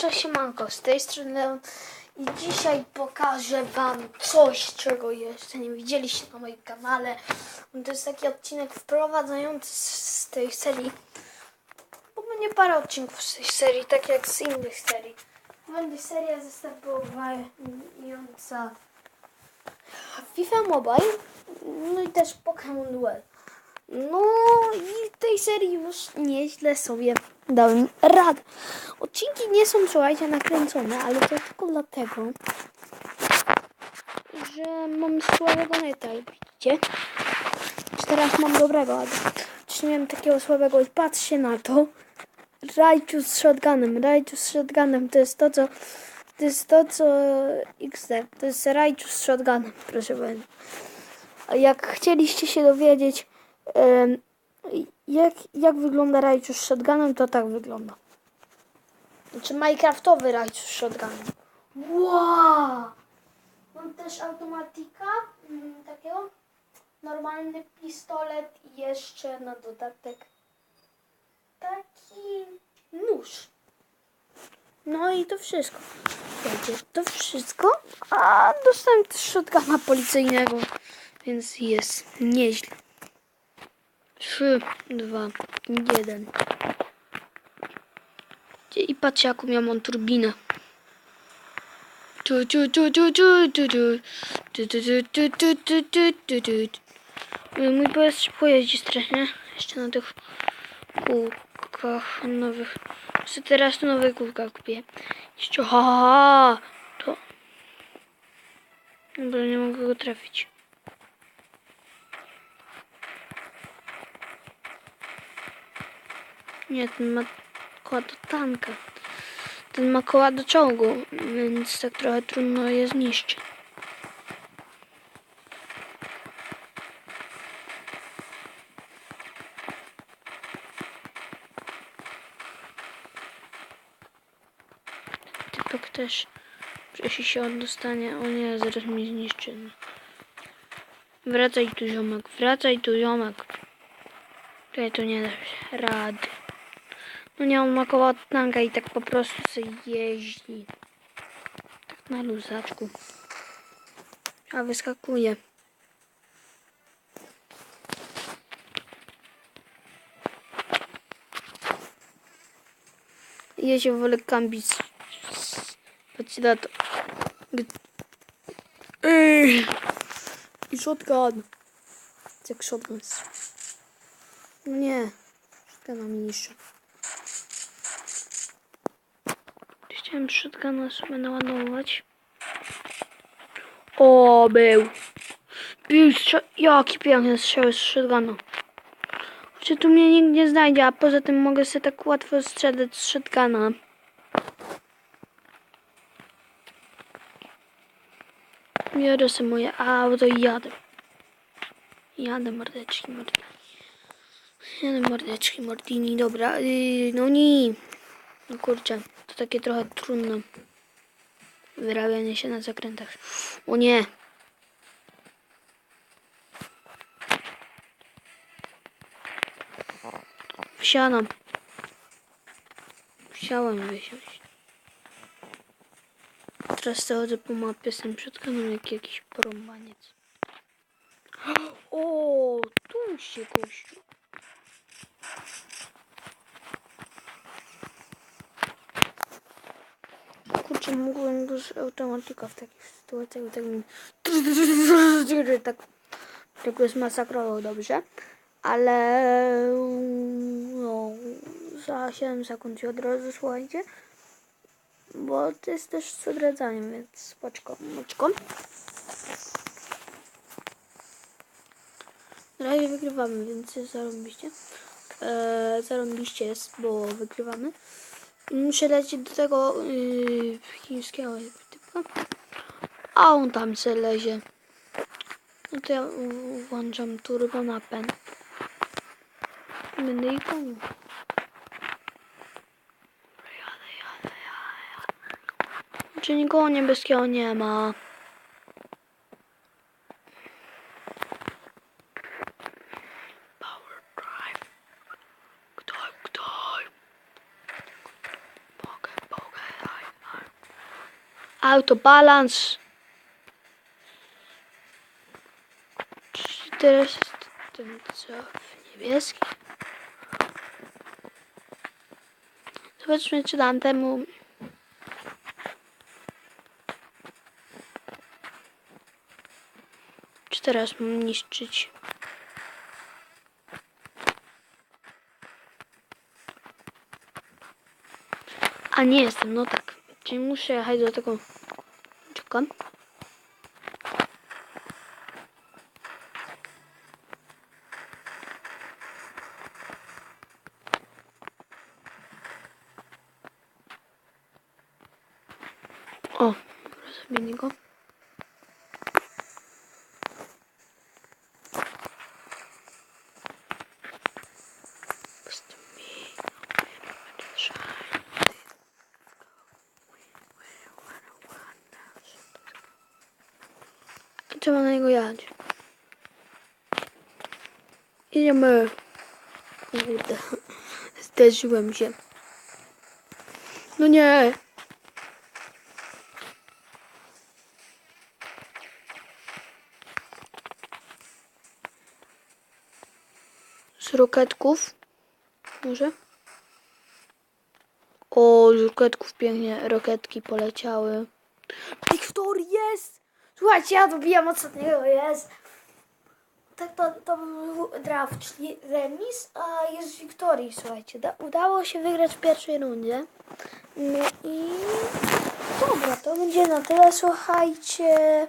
Cześć, siemanko, z tej strony Leon i dzisiaj pokażę wam coś, czego jeszcze nie widzieliście na moim kanale. To jest taki odcinek wprowadzający z tej serii, bo będzie parę odcinków z tej serii, tak jak z innych serii. Będzie seria zastępująca FIFA Mobile, no i też Pokémon Duel. No i w tej serii już nieźle sobie dałem radę. Odcinki nie są, słuchajcie, nakręcone, ale to tylko dlatego, że mam słabego neta, widzicie? Teraz mam dobrego, ale też miałem takiego słabego i patrzcie na to. Raichu z shotgunem, to jest to co XD, to jest Raichu z shotgunem, proszę bardzo. A jak chcieliście się dowiedzieć, jak wygląda Raichu z shotgunem, to tak wygląda. Znaczy Minecraftowy Raichu z shotgunem. Wow! Mam też automatika, takiego. Normalny pistolet i jeszcze na dodatek taki nóż. No i to wszystko. Wiecie, to wszystko. A dostałem też shotguna policyjnego, więc jest nieźle. 3, 2, 1. I patrzcie, jaką ja mam turbinę. Mój pojazd pojeździ strasznie. Jeszcze na tych kółkach nowych. Teraz nowe kółka kupię. Jeszcze to. Dobra, nie mogę go trafić. Nie, ten ma koła do tanka. Ten ma koła do czołgu, więc tak trochę trudno je zniszczyć. Typek też, jeśli się on dostanie, o nie, zaraz mnie zniszczy. Wracaj tu, ziomek, wracaj tu, ziomek. Tutaj to nie dasz rady. No nie, on ma koło od tanka i tak po prostu sobie jeździ. Tak na luzaczku. A wyskakuje. Ja się wolę kambić. Patrzcie na to. I shotgun. Jak shotgun. No nie. Shotguna mi niszczy. Chciałem shotguna sobie naładować. O, był. Jaki piękny strzał z shotguna. Chociaż tu mnie nikt nie znajdzie, a poza tym mogę sobie tak łatwo strzelać z shotguna. Biorę sobie moje auto i jadę. Jadę, mordeczki, mordini, dobra. No nie. No kurczę, to takie trochę trudne. Wyrabianie się na zakrętach. O nie. Wsiadam. Chciałem wysiąść. Teraz chodzę po mapie z tym shotgunem jak jakiś porąbaniec. O, tu się gościu. Kurczę, mógłbym go z automatika w takich sytuacjach tak go zmasakrował dobrze. Ale no, za 7 sekund się od razu, słuchajcie. Bo to jest też z odradzaniem, więc spoczko, moczko. Na razie wygrywamy, więc jest zarąbiście. Zarąbiście jest, bo wygrywamy. Muszę lecieć do tego chińskiego typu. A on tam se lezie. No to ja włączam turbo napęd. Będę ich gonił. Jadę. Czy nikogo niebieskiego nie ma? Power drive. Kto? Mogę, daj. Autobalans. Czyli teraz jest ten co? Niebieski. Zobaczmy, czy dam temu. Czy teraz mam niszczyć? A nie jestem, no tak. Czyli muszę jechać do tego. Czekam. O, zrobię go. Trzeba na niego jechać. Idziemy. Kurde. Zderzyłem się. No nie. Z roketków. Może? O, z roketków pięknie. Roketki poleciały. Wiktorii jest! Słuchajcie, ja dobijam ostatniego, jest. Tak to był draft, czyli remis, a jest Wiktorii, słuchajcie. Udało się wygrać w pierwszej rundzie. No i dobra, to będzie na tyle, słuchajcie.